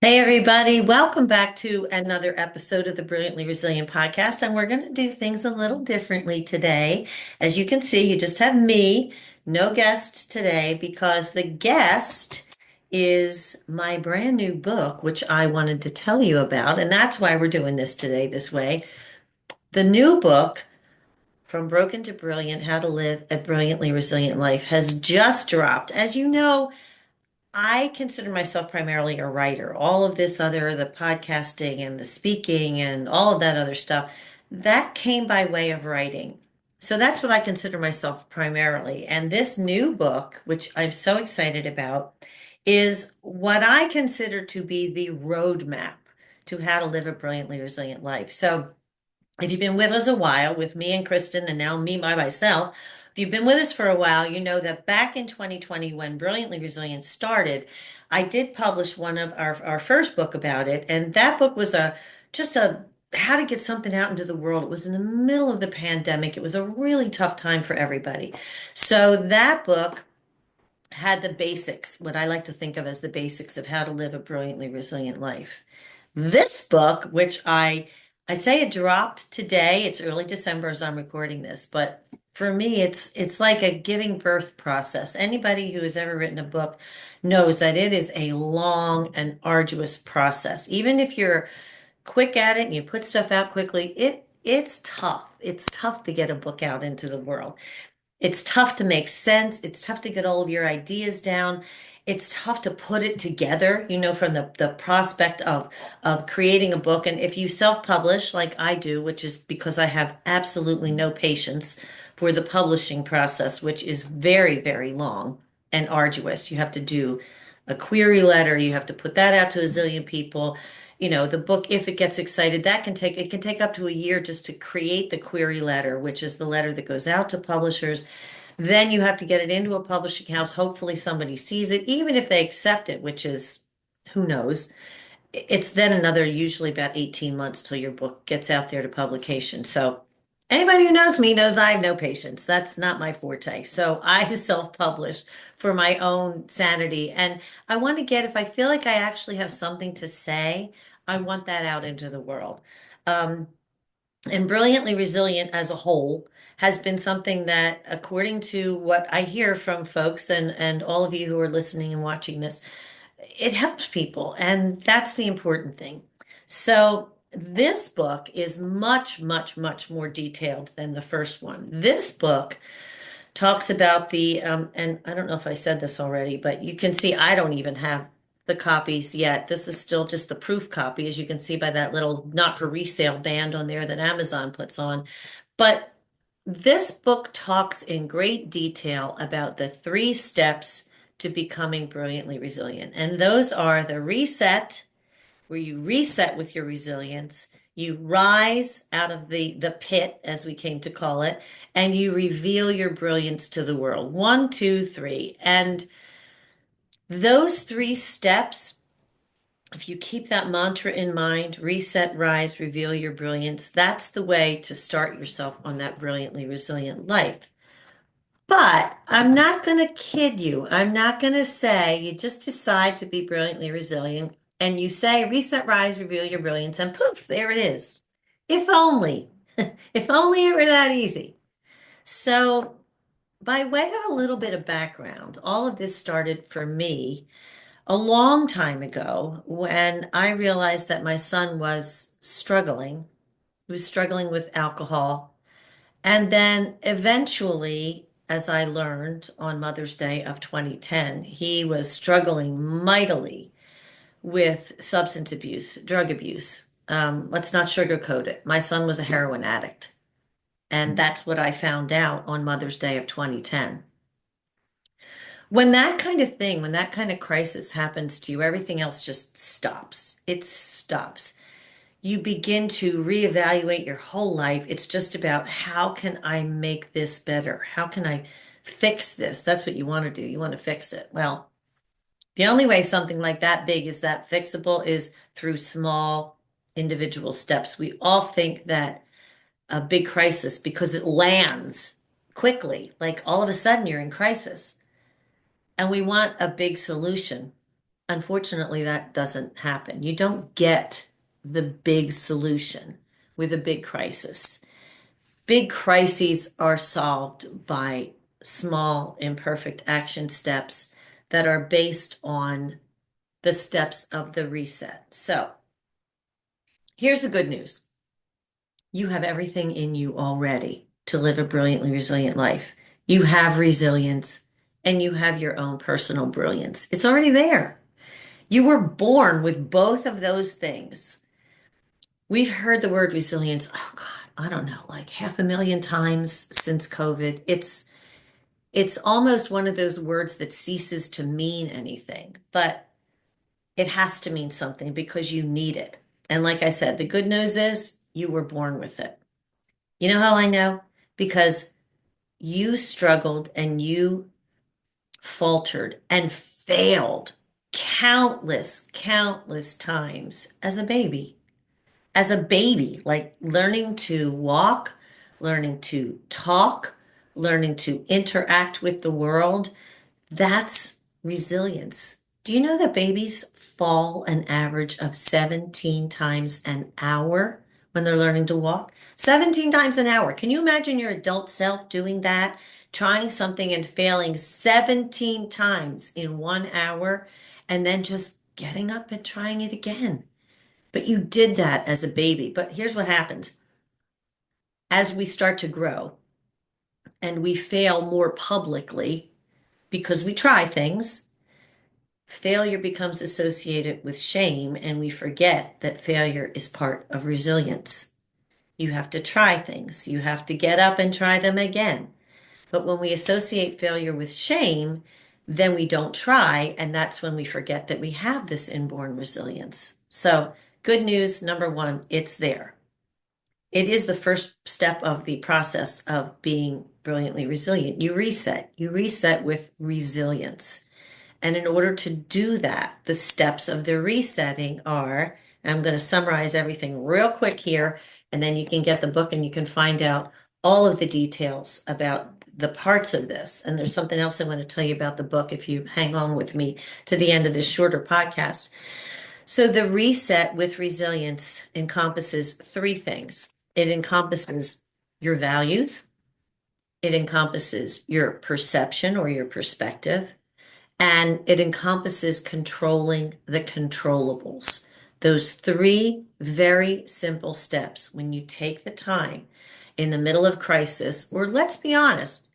Hey, everybody, welcome back to another episode of the Brilliantly Resilient podcast. And we're going to do things a little differently today. As you can see, you just have me, no guest today, because the guest is my brand new book, which I wanted to tell you about. And that's why we're doing this today, this way. The new book, From Broken to Brilliant: How to Live a Brilliantly Resilient Life, has just dropped. As you know, I consider myself primarily a writer. All of this other, the podcasting and the speaking and all of that other stuff, that came by way of writing. So that's what I consider myself primarily. And this new book, which I'm so excited about, is what I consider to be the roadmap to how to live a brilliantly resilient life. So if you've been with us a while, with me and Kristen, and now me by myself, if you've been with us for a while, you know that back in 2020, when Brilliantly Resilient started, I did publish one of our first book about it. And that book was just a how to get something out into the world. It was in the middle of the pandemic. It was a really tough time for everybody. So that book had the basics, what I like to think of as the basics of how to live a brilliantly resilient life. This book, which I say it dropped today, it's early December as I'm recording this, but for me it's like a giving birth process. Anybody who has ever written a book knows that it is a long and arduous process. Even if you're quick at it and you put stuff out quickly, it's tough. It's tough to get a book out into the world. It's tough to make sense. It's tough to get all of your ideas down. It's tough to put it together, from the prospect of creating a book. And if you self-publish like I do, which is because I have absolutely no patience for the publishing process, which is very, very long and arduous. You have to do a query letter, you have to put that out to a zillion people. The book, if it gets excited, it can take up to a year just to create the query letter, which is the letter that goes out to publishers. Then you have to get it into a publishing house. Hopefully somebody sees it, even if they accept it, which is who knows. It's then another usually about 18 months till your book gets out there to publication. So anybody who knows me knows I have no patience. That's not my forte. So I self-publish for my own sanity. And I want to get, if I feel like I actually have something to say, I want that out into the world. Um, and Brilliantly Resilient as a whole has been something that, according to what I hear from folks and all of you who are listening and watching this, it helps people, and that's the important thing. So this book is much, much, much more detailed than the first one. This book talks about and I don't know if I said this already, but you can see I don't even have the copies yet. This is still just the proof copy, as you can see by that little not for resale band on there that Amazon puts on. But this book talks in great detail about the three steps to becoming brilliantly resilient. And those are the reset, where you reset with your resilience, you rise out of the pit, as we came to call it, and you reveal your brilliance to the world. One, two, three. And those three steps, if you keep that mantra in mind, reset, rise, reveal your brilliance, that's the way to start yourself on that brilliantly resilient life. But I'm not going to kid you. I'm not going to say you just decide to be brilliantly resilient and you say reset, rise, reveal your brilliance, and poof, there it is. If only, if only it were that easy. So, by way of a little bit of background, all of this started for me a long time ago when I realized that my son was struggling. He was struggling with alcohol, and then eventually, as I learned on Mother's Day of 2010, he was struggling mightily with substance abuse, drug abuse. Let's not sugarcoat it. My son was a heroin addict. And that's what I found out on Mother's Day of 2010. When that kind of thing, when that kind of crisis happens to you, everything else just stops. It stops. You begin to reevaluate your whole life. It's just about how can I make this better? How can I fix this? That's what you want to do. You want to fix it. Well, the only way something like that big is that fixable is through small individual steps. We all think that a big crisis, because it lands quickly, like all of a sudden you're in crisis, and we want a big solution. Unfortunately, that doesn't happen. You don't get the big solution with a big crisis. Big crises are solved by small, imperfect action steps that are based on the steps of the reset. So here's the good news. You have everything in you already to live a brilliantly resilient life. You have resilience and you have your own personal brilliance. It's already there. You were born with both of those things. We've heard the word resilience, oh God, I don't know, like half a million times since COVID. It's almost one of those words that ceases to mean anything, but it has to mean something because you need it. And like I said, the good news is you were born with it. You know how I know? Because you struggled and you faltered and failed countless times as a baby. As a baby, like learning to walk, learning to talk, learning to interact with the world. That's resilience. Do you know that babies fall an average of 17 times an hour when they're learning to walk? 17 times an hour. Can you imagine your adult self doing that, trying something and failing 17 times in 1 hour, and then just getting up and trying it again? But you did that as a baby. But here's what happens. As we start to grow and we fail more publicly because we try things, failure becomes associated with shame, and we forget that failure is part of resilience. You have to try things, you have to get up and try them again. But when we associate failure with shame, then we don't try, and that's when we forget that we have this inborn resilience. So, good news number one, it's there. It is the first step of the process of being brilliantly resilient. You reset. You reset with resilience. And in order to do that, the steps of the resetting are, and I'm going to summarize everything real quick here, and then you can get the book and you can find out all of the details about the parts of this. And there's something else I want to tell you about the book if you hang on with me to the end of this shorter podcast. So the reset with resilience encompasses three things. It encompasses your values, it encompasses your perception or your perspective, and it encompasses controlling the controllables. Those three very simple steps, when you take the time in the middle of crisis, or let's be honest,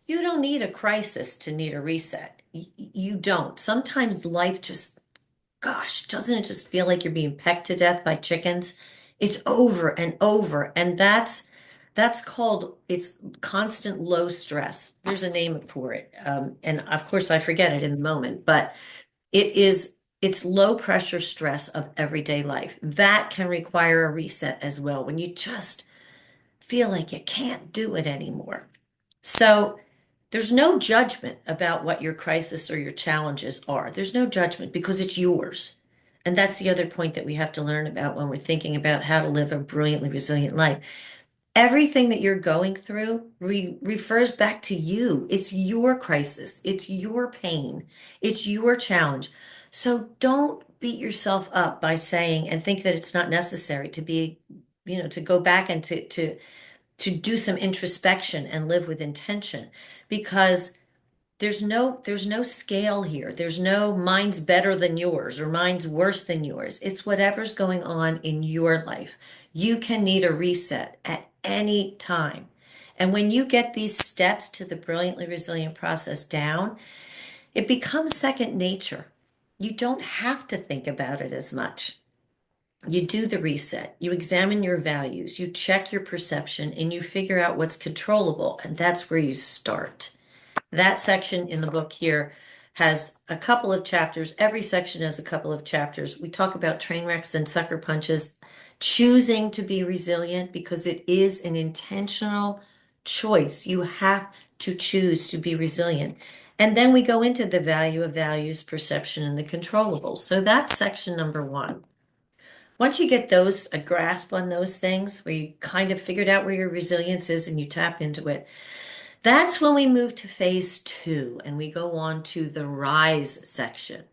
you don't need a crisis to need a reset. You don't. Sometimes life just, gosh, doesn't it just feel like you're being pecked to death by chickens? It's over and over. And that's called, it's constant low stress. There's a name for it. And of course I forget it in the moment, but it's low pressure stress of everyday life. That can require a reset as well when you just feel like you can't do it anymore. So there's no judgment about what your crisis or your challenges are. There's no judgment because it's yours. And that's the other point that we have to learn about when we're thinking about how to live a brilliantly resilient life. Everything that you're going through refers back to you. It's your crisis, it's your pain, it's your challenge. So don't beat yourself up by saying and think that it's not necessary to be, to go back and to do some introspection and live with intention because there's no scale here. There's no mine's better than yours or mine's worse than yours. It's whatever's going on in your life. You can need a reset at any time. And when you get these steps to the brilliantly resilient process down, it becomes second nature. You don't have to think about it as much. You do the reset, you examine your values, you check your perception, and you figure out what's controllable. And that's where you start. That section in the book here has a couple of chapters. Every section has a couple of chapters. We talk about train wrecks and sucker punches, choosing to be resilient because it is an intentional choice. You have to choose to be resilient. And then we go into the value of values, perception, and the controllables. So that's section number one. Once you get those, a grasp on those things, where you kind of figured out where your resilience is and you tap into it, that's when we move to phase two and we go on to the rise section.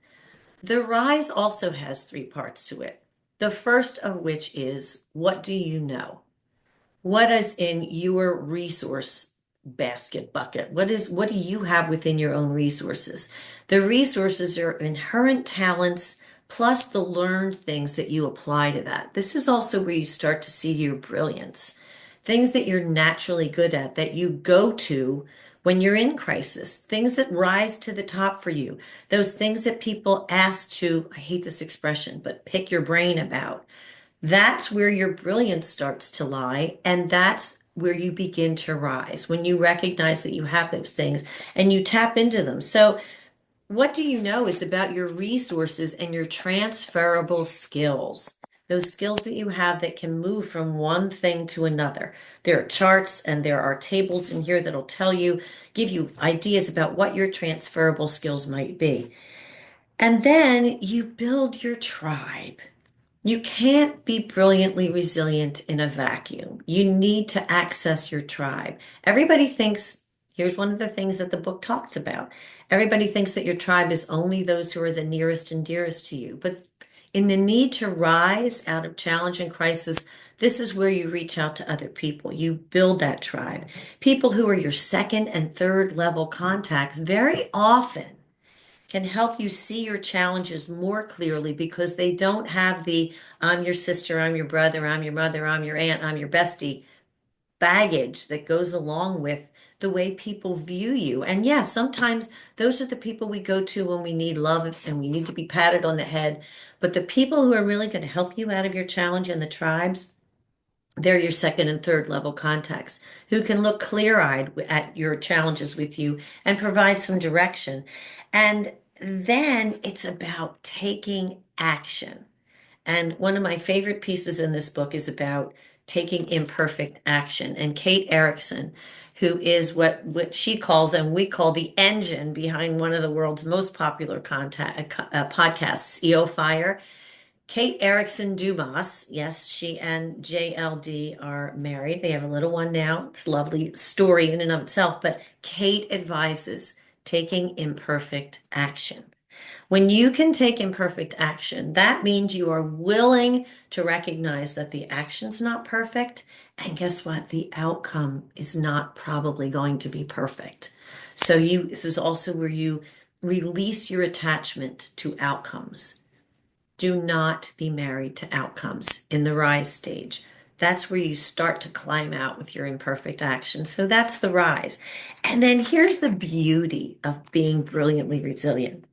The rise also has three parts to it. The first of which is, what do you know? What is in your resource basket bucket? What do you have within your own resources? The resources are inherent talents plus the learned things that you apply to that. This is also where you start to see your brilliance. Things that you're naturally good at that you go to when you're in crisis, things that rise to the top for you, those things that people ask to, I hate this expression, but pick your brain about. That's where your brilliance starts to lie, and that's where you begin to rise when you recognize that you have those things and you tap into them. So, what do you know is about your resources and your transferable skills, those skills that you have that can move from one thing to another. There are charts and there are tables in here that'll tell you, give you ideas about what your transferable skills might be. And then you build your tribe. You can't be brilliantly resilient in a vacuum. You need to access your tribe. Everybody thinks, here's one of the things that the book talks about. Everybody thinks that your tribe is only those who are the nearest and dearest to you. But in the need to rise out of challenge and crisis, this is where you reach out to other people. You build that tribe. People who are your second and third level contacts very often can help you see your challenges more clearly because they don't have the I'm your sister, I'm your brother, I'm your mother, I'm your aunt, I'm your bestie baggage that goes along with the way people view you. And yeah, sometimes those are the people we go to when we need love and we need to be patted on the head. But the people who are really going to help you out of your challenge and the tribes, they're your second and third level contacts who can look clear-eyed at your challenges with you and provide some direction. And then it's about taking action. And one of my favorite pieces in this book is about taking imperfect action. And Kate Erickson, who is what she calls and we call the engine behind one of the world's most popular podcasts, EO Fire. Kate Erickson Dumas, yes, she and JLD are married. They have a little one now. It's a lovely story in and of itself. But Kate advises taking imperfect action. When you can take imperfect action, that means you are willing to recognize that the action's not perfect. And guess what? The outcome is not probably going to be perfect. So this is also where you release your attachment to outcomes. Do not be married to outcomes in the rise stage. That's where you start to climb out with your imperfect action. So that's the rise. And then here's the beauty of being brilliantly resilient.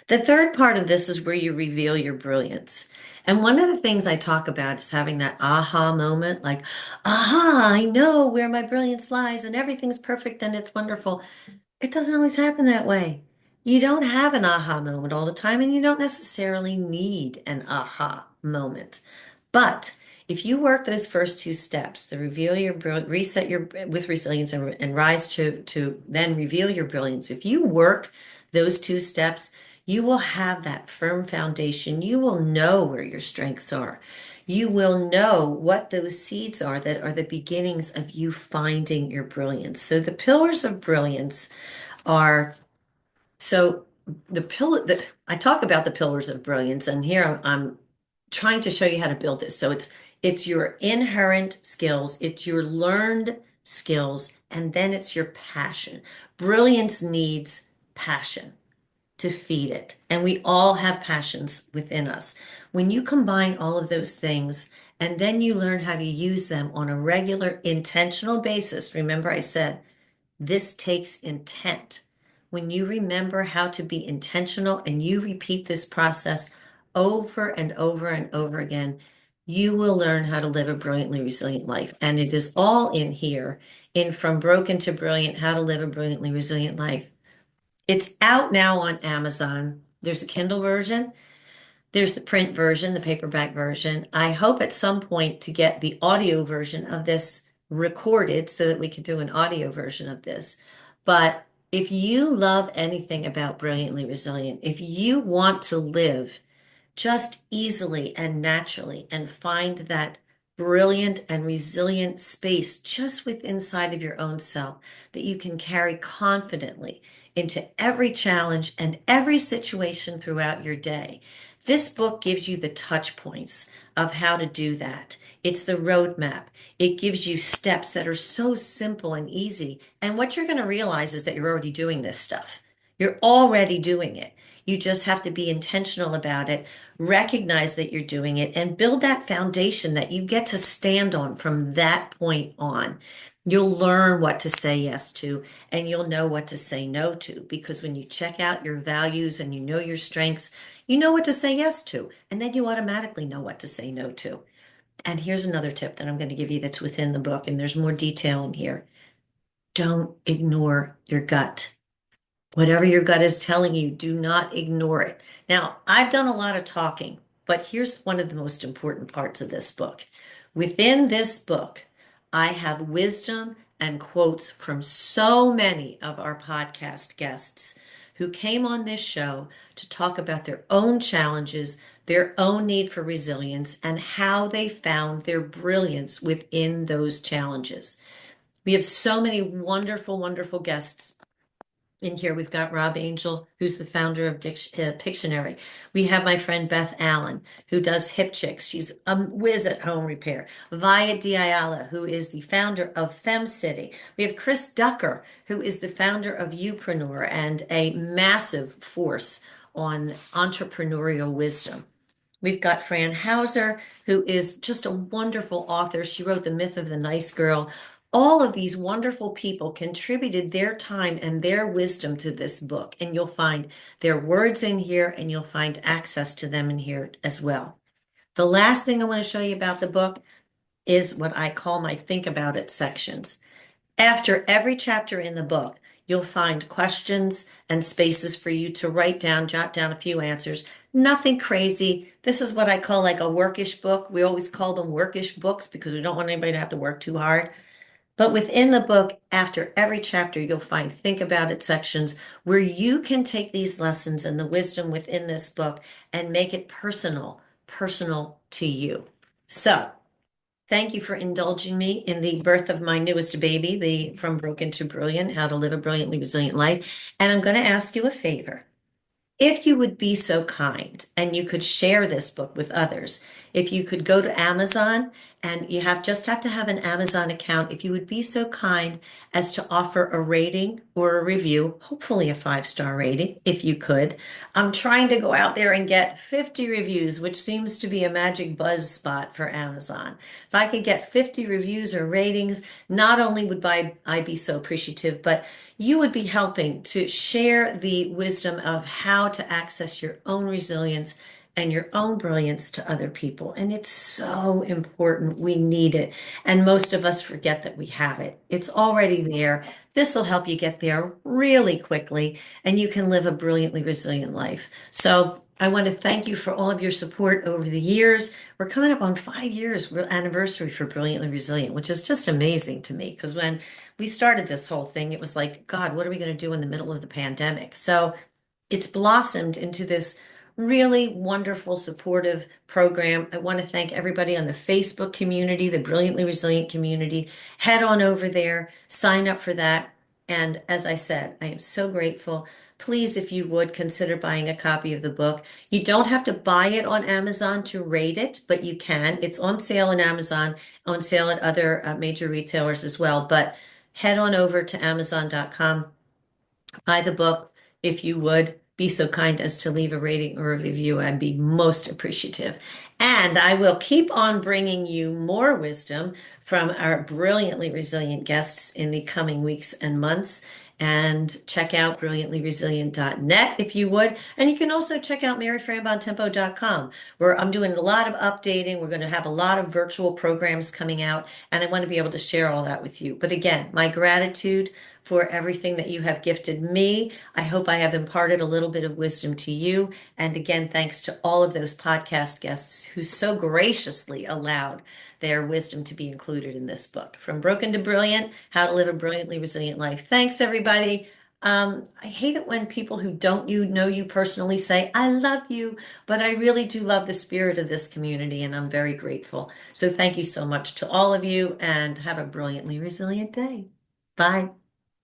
The third part of this is where you reveal your brilliance. And one of the things I talk about is having that aha moment, like, aha, I know where my brilliance lies and everything's perfect and it's wonderful. It doesn't always happen that way. You don't have an aha moment all the time, and you don't necessarily need an aha moment. But if you work those first two steps, the reveal your reset your with resilience and rise to then reveal your brilliance. If you work those two steps, you will have that firm foundation. You will know where your strengths are. You will know what those seeds are that are the beginnings of you finding your brilliance. So the pillars of brilliance are so the pillar that I talk about the pillars of brilliance, and here I'm trying to show you how to build this. So it's your inherent skills, it's your learned skills, and then it's your passion. Brilliance needs passion to feed it, and we all have passions within us. When you combine all of those things, and then you learn how to use them on a regular, intentional basis. Remember, I said this takes intent. When you remember how to be intentional and you repeat this process over and over and over again, you will learn how to live a brilliantly resilient life. And it is all in here in From Broken to Brilliant, How to Live a Brilliantly Resilient Life. It's out now on Amazon. There's a Kindle version. There's the print version, the paperback version. I hope at some point to get the audio version of this recorded so that we could do an audio version of this. But if you love anything about Brilliantly Resilient, if you want to live just easily and naturally and find that brilliant and resilient space just within inside of your own self that you can carry confidently into every challenge and every situation throughout your day. This book gives you the touch points of how to do that. It's the roadmap. It gives you steps that are so simple and easy. And what you're going to realize is that you're already doing this stuff. You're already doing it. You just have to be intentional about it, recognize that you're doing it, and build that foundation that you get to stand on from that point on. You'll learn what to say yes to, and you'll know what to say no to, because when you check out your values and you know your strengths, you know what to say yes to, and then you automatically know what to say no to. And here's another tip that I'm going to give you that's within the book, and there's more detail in here. Don't ignore your gut. Whatever your gut is telling you, do not ignore it. Now, I've done a lot of talking, but here's one of the most important parts of this book. Within this book, I have wisdom and quotes from so many of our podcast guests who came on this show to talk about their own challenges, their own need for resilience, and how they found their brilliance within those challenges. We have so many wonderful, wonderful guests in here. We've got Rob Angel, who's the founder of Pictionary. We have my friend Beth Allen, who does Hip Chicks. She's a whiz at home repair. Via Diala, who is the founder of FemCity. We have Chris Ducker, who is the founder of Upreneur and a massive force on entrepreneurial wisdom. We've got Fran Hauser, who is just a wonderful author. She wrote The Myth of the Nice Girl. All of these wonderful people contributed their time and their wisdom to this book, and you'll find their words in here, and you'll find access to them in here as well. The last thing I want to show you about the book is what I call my think about it sections. After every chapter in the book, you'll find questions and spaces for you to write down, jot down a few answers. Nothing crazy. This is what I call like a workish book. We always call them workish books because we don't want anybody to have to work too hard. But within the book, after every chapter, you'll find think about it sections where you can take these lessons and the wisdom within this book and make it personal, personal to you. So, thank you for indulging me in the birth of my newest baby, the From Broken to Brilliant, How to Live a Brilliantly Resilient Life. And I'm going to ask you a favor. If you would be so kind and you could share this book with others, if you could go to Amazon and you just have to have an Amazon account, if you would be so kind as to offer a rating or a review, hopefully a 5-star rating, if you could. I'm trying to go out there and get 50 reviews, which seems to be a magic buzz spot for Amazon. If I could get 50 reviews or ratings, not only would I be so appreciative, but you would be helping to share the wisdom of how to access your own resilience and your own brilliance to other people. And it's so important. We need it. And most of us forget that we have it. It's already there. This will help you get there really quickly, and you can live a brilliantly resilient life. So I want to thank you for all of your support over the years. We're coming up on 5 years anniversary for Brilliantly Resilient, which is just amazing to me because when we started this whole thing, it was like, God, what are we going to do in the middle of the pandemic? So it's blossomed into this really wonderful, supportive program. I want to thank everybody on the Facebook community, the Brilliantly Resilient community. Head on over there, sign up for that. And as I said, I am so grateful. Please, if you would, consider buying a copy of the book. You don't have to buy it on Amazon to rate it, but you can. It's on sale on Amazon, on sale at other major retailers as well. But head on over to Amazon.com, buy the book. If you would be so kind as to leave a rating or a review, I'd be most appreciative. And I will keep on bringing you more wisdom from our brilliantly resilient guests in the coming weeks and months. And check out brilliantlyresilient.net if you would. And you can also check out maryfranbontempo.com, where I'm doing a lot of updating. We're going to have a lot of virtual programs coming out, and I want to be able to share all that with you. But again, my gratitude for everything that you have gifted me. I hope I have imparted a little bit of wisdom to you. And again, thanks to all of those podcast guests who so graciously allowed their wisdom to be included in this book. From Broken to Brilliant, How to Live a Brilliantly Resilient Life. Thanks, everybody. I hate it when people who don't know you personally say, I love you, but I really do love the spirit of this community, and I'm very grateful. So thank you so much to all of you, and have a brilliantly resilient day. Bye.